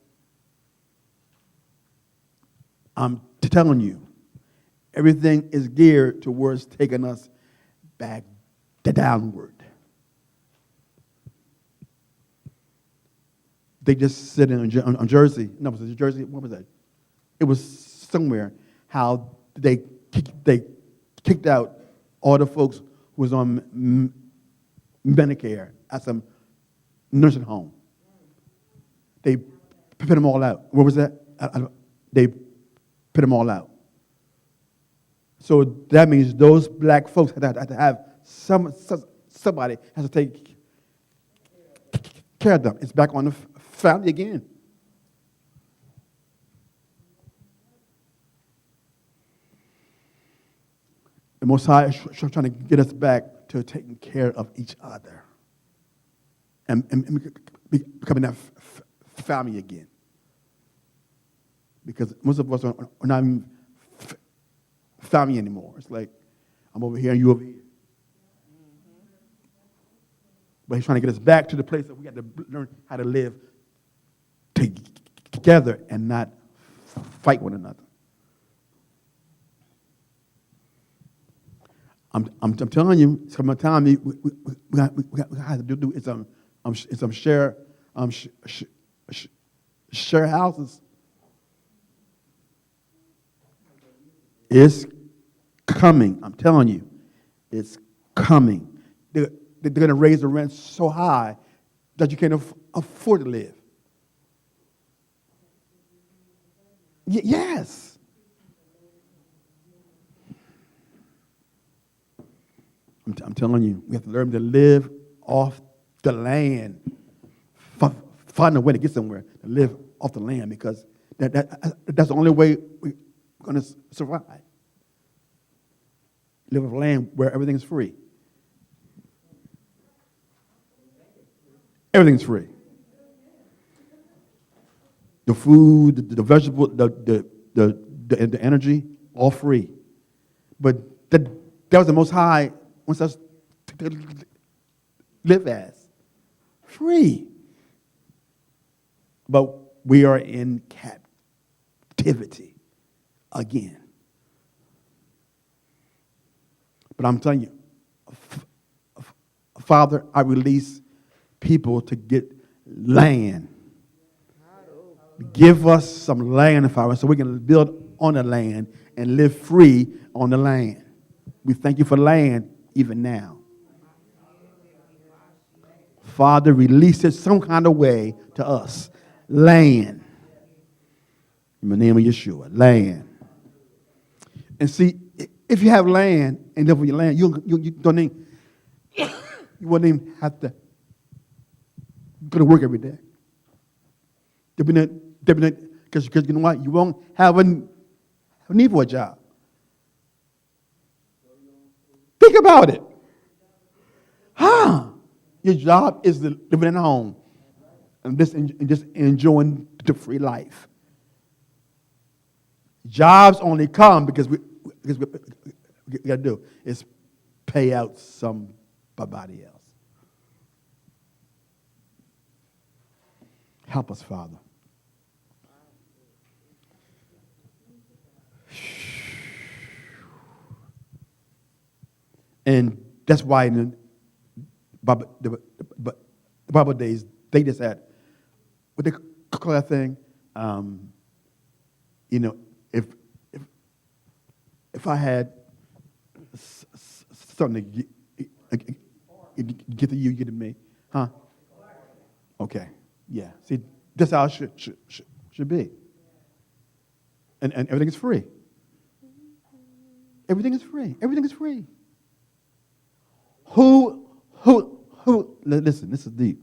I'm telling you, everything is geared towards taking us back downward. They just said on Jersey. No, was it Jersey? What was that? It was somewhere how they kicked out all the folks who was on Medicare at some nursing home. They put them all out. What was that? They put them all out. So that means those black folks had to have some somebody has to take care of them. It's back on the family again. The Most High is trying to get us back to taking care of each other and becoming that family again. Because most of us are not even family anymore. It's like, I'm over here and you over here. But he's trying to get us back to the place that we got to learn how to live together and not fight one another. I'm telling you, it's coming time we have to do some share houses. It's coming. I'm telling you, it's coming. They're going to raise the rent so high that you can't afford to live. Yes. I'm telling you, we have to learn to live off the land. Find a way to get somewhere to live off the land, because that's the only way we're going to survive. Live off land where everything's free. Everything's free. The food, the vegetable, the energy, all free. But that was the Most High wants us to live as. Free. But we are in captivity again. But I'm telling you, Father, I release people to get land. Give us some land, Father, so we can build on the land and live free on the land. We thank you for land even now. Father, release it some kind of way to us. Land. In the name of Yeshua, land. And see, if you have land and live on your land, you don't even, you wouldn't even have to go to work every day. Because you know what? You won't have a need for a job. Think about it. Your job is living at home and just enjoying the free life. Jobs only come because we got to do is pay out somebody else. Help us, Father. And that's why in the Bible days, they just had, what they call that thing, if I had something to get to you, get to me, huh? Okay, yeah. See, that's how it should be. And everything is free. Everything is free. Everything is free. Who, listen, this is deep.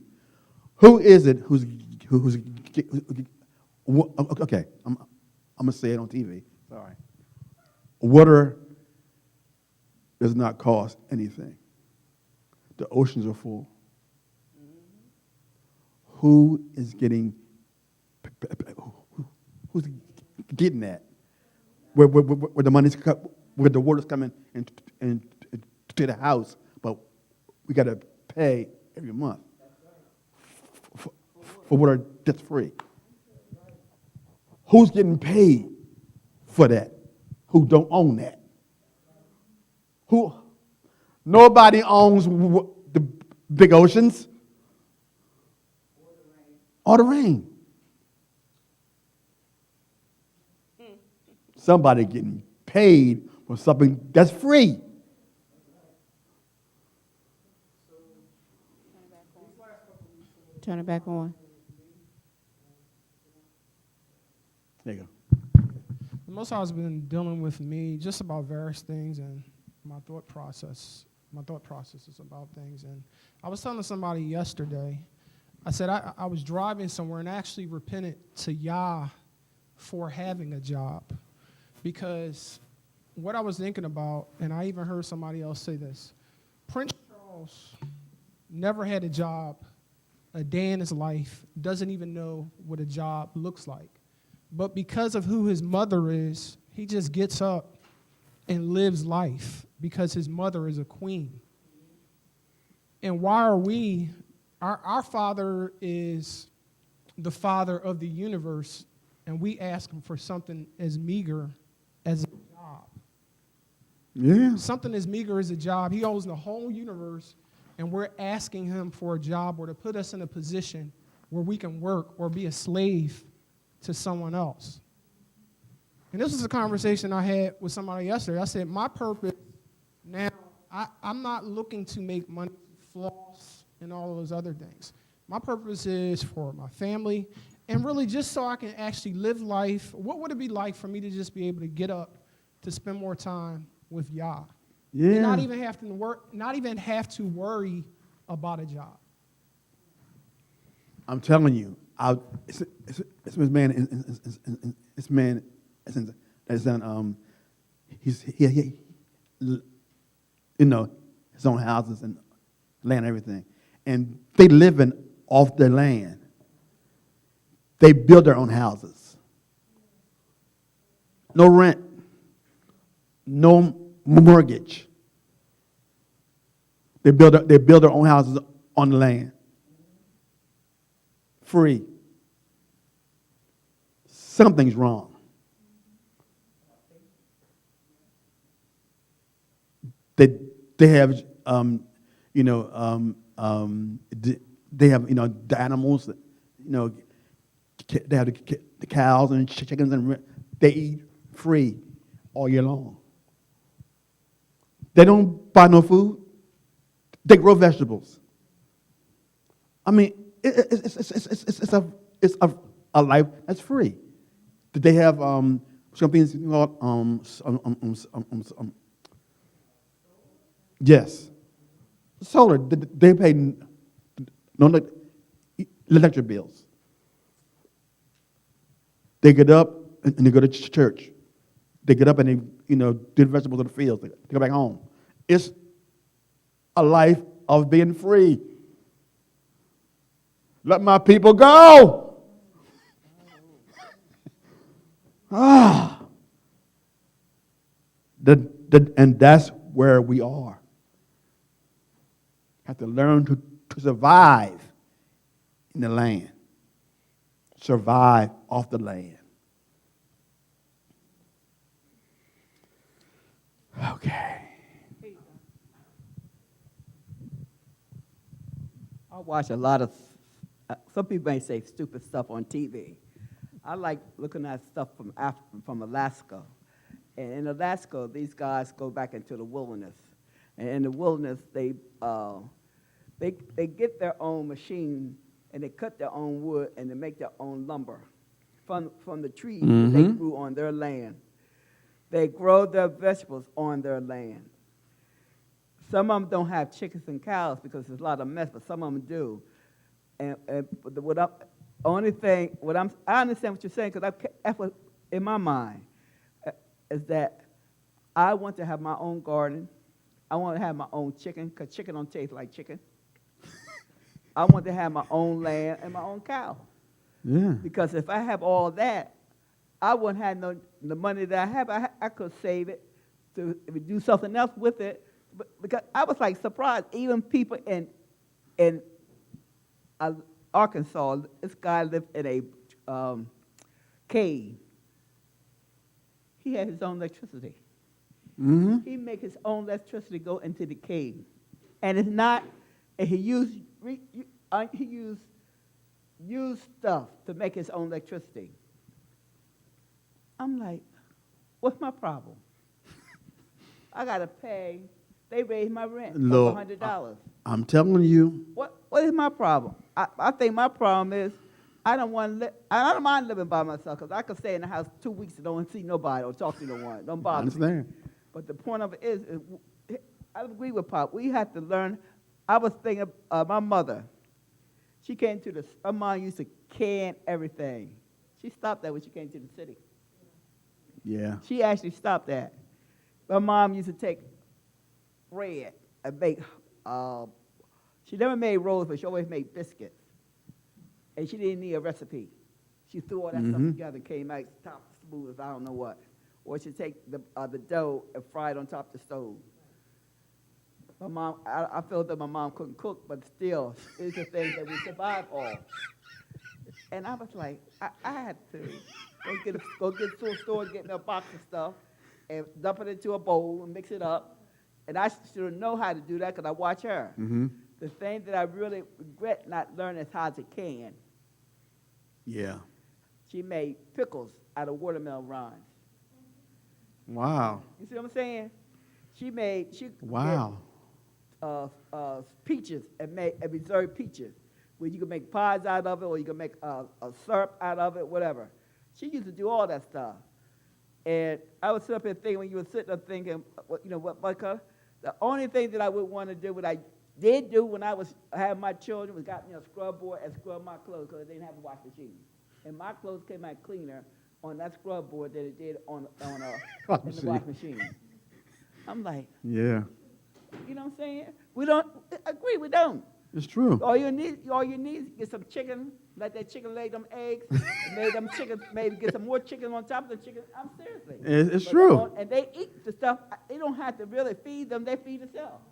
Who is it who's okay, I'm going to say it on TV. Sorry. Water does not cost anything. The oceans are full. Who is getting, who's getting that? Where the money's, where the water's coming into the house, but we got to pay every month for water that's free. Who's getting paid for that? Who don't own that? Who? Nobody owns the big oceans or the rain. Somebody getting paid for something that's free. Turn it back on. There you go. The Most High has been dealing with me just about various things and my thought process my thought processes about things. And I was telling somebody yesterday, I said I was driving somewhere and actually repented to Yah for having a job, because what I was thinking about, and I even heard somebody else say this, Prince Charles never had a job a day in his life, doesn't even know what a job looks like. But because of who his mother is, he just gets up and lives life because his mother is a queen. And why are we, our Father is the Father of the universe, and we ask him for something as meager as a job. Yeah. Something as meager as a job. He owns the whole universe, and we're asking him for a job or to put us in a position where we can work or be a slave to someone else. And this was a conversation I had with somebody yesterday. I said, my purpose now, I'm not looking to make money, floss, and all of those other things. My purpose is for my family, and really just so I can actually live life. What would it be like for me to just be able to get up to spend more time with Yah? Yeah. And not even have to worry about a job. I'm telling you, this man is in he you know, his own houses and land and everything, and they living off their land. They build their own houses. No rent, no mortgage. They build their own houses on the land. Free. Something's wrong. They have they have the animals, they have the cows and chickens, and they eat free all year long. They don't buy no food. They grow vegetables. I mean, it's a life that's free. They have something called yes, solar. They pay no electric bills. They get up and they go to church. They get up and they do the vegetables in the fields. They go back home. It's a life of being free. Let my people go. And that's where we are. Have to learn to survive in the land. Survive off the land. Okay. I watch a lot of, some people may say stupid stuff on TV. I like looking at stuff from Alaska. And in Alaska, these guys go back into the wilderness. And in the wilderness, they get their own machine, and they cut their own wood, and they make their own lumber from the trees that they grew on their land. They grow their vegetables on their land. Some of them don't have chickens and cows because there's a lot of mess, but some of them do. I understand what you're saying, because that's what in my mind is that I want to have my own garden. I want to have my own chicken, because chicken don't taste like chicken. I want to have my own land and my own cow. Yeah. Because if I have all that, I wouldn't have the money that I have. I could save it to do something else with it. But because I was like surprised, even people in Arkansas, this guy lived in a cave. He had his own electricity. Mm-hmm. He make his own electricity go into the cave, and it's not. And he used used stuff to make his own electricity. I'm like, what's my problem? I gotta pay. They raised my rent Look, over $100. I'm telling you. What is my problem? I think my problem is I don't mind living by myself, because I could stay in the house 2 weeks and don't see nobody or talk to no one. Don't I bother me. understand. But the point of it is I agree with Pop. We have to learn. I was thinking of my mother. She came to my mom used to can everything. She stopped that when she came to the city. Yeah. She actually stopped that. My mom used to take bread and make, she never made rolls, but she always made biscuits. And she didn't need a recipe. She threw all that stuff together, came out top smooth as I don't know what. Or she'd take the dough and fry it on top of the stove. My mom, I felt that my mom couldn't cook, but still, it's the thing that we survived on. And I was like, I had to go get to a store and get me a box of stuff and dump it into a bowl and mix it up. And I should know how to do that because I watch her. Mm-hmm. The thing that I really regret not learning is how to can. Yeah. She made pickles out of watermelon rinds. Wow. You see what I'm saying? She Wow. peaches and preserved peaches, where you can make pies out of it, or you can make a syrup out of it, whatever. She used to do all that stuff. And I was sitting up here thinking, when you were sitting up thinking, the only thing that I would want to do, what I did do when I had my children, was got me a scrub board and scrub my clothes because they didn't have a wash machine. And my clothes came out cleaner on that scrub board than it did in the wash machine. I'm like, Yeah. you know what I'm saying? We don't agree. We don't. It's true. All you need is get some chicken, let that chicken lay them eggs, maybe get some more chicken on top of the chicken. I'm seriously. It's true. And they eat the stuff. They don't have to really feed them. They feed themselves.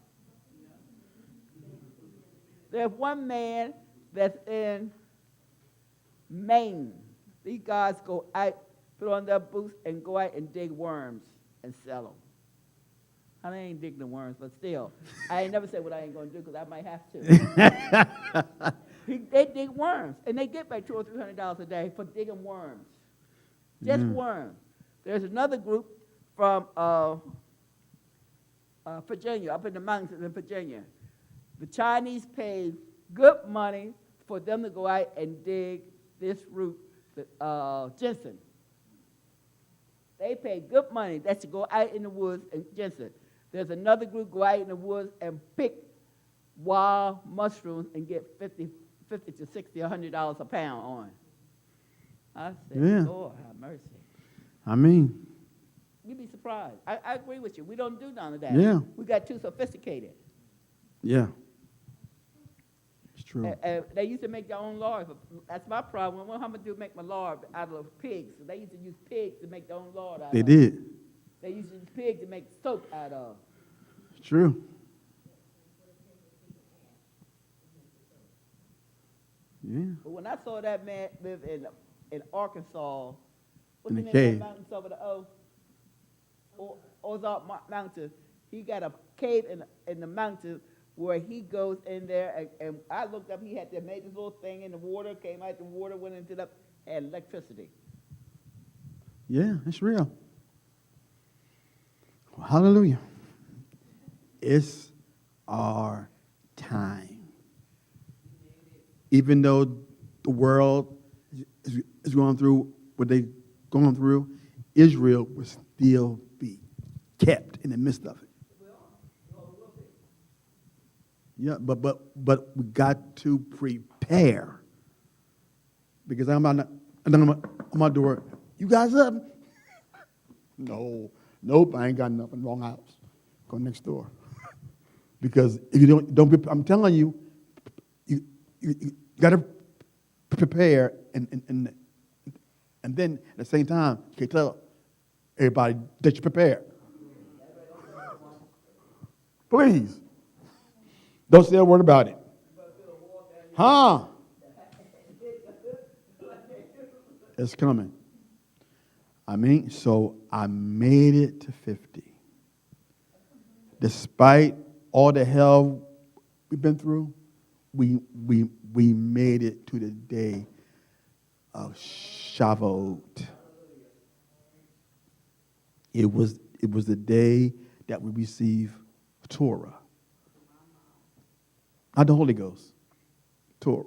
There's one man that's in Maine. These guys go out, put on their boots, and go out and dig worms and sell them. I ain't digging the worms, but still, I ain't never said what I ain't going to do because I might have to. They dig worms, and they get back $200 or $300 a day for digging worms. Just worms. There's another group from Virginia, up in the mountains in Virginia. The Chinese pay good money for them to go out and dig this root, ginseng. They pay good money. That's to go out in the woods and ginseng. There's another group go out in the woods and pick wild mushrooms and get $50 to $60, $100 a pound on. I said, Lord have mercy. I mean. You'd be surprised. I agree with you. We don't do none of that. Yeah. We got too sophisticated. Yeah. It's true. They used to make their own lard. That's my problem. What I'm going to do make my lard out of pigs. They used to use pigs to make their own lard out of. They did. They used to use pigs to make soap out of. It's true. Yeah. But when I saw that man live in Arkansas, what's In the the name cave. of the mountains over the Ozark Mountains? He got a cave in the mountains where he goes in there, and I looked up, he had made this little thing in the water, came out the water, went into the, had electricity. Yeah, it's real. Well, hallelujah. It's our time. Even though the world is going through what they're going through, Israel will still be kept in the midst of it. Yeah, but we got to prepare. Because I'm on my door. You guys up? Nope, I ain't got nothing. Wrong house. Go next door. Because if you don't, I'm telling you, you got to prepare, and then at the same time, you can tell everybody that you prepared. Please, don't say a word about it. Huh? It's coming. So I made it to 50. Despite all the hell we've been through, we made it to the day of Shavuot. It was the day that we receive Torah. Not the Holy Ghost. Torah.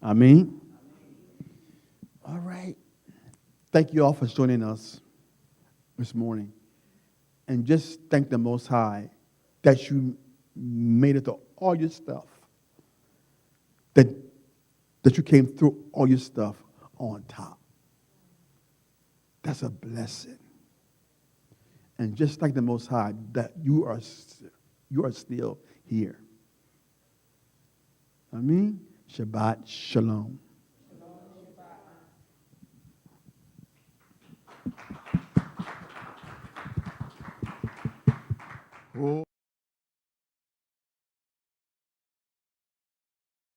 Amen. All right. Thank you all for joining us this morning and just thank the Most High that you made it through all your stuff, that you came through all your stuff on top. That's a blessing. And just thank the Most High that you are still here. Amen. Shabbat Shalom. Oh.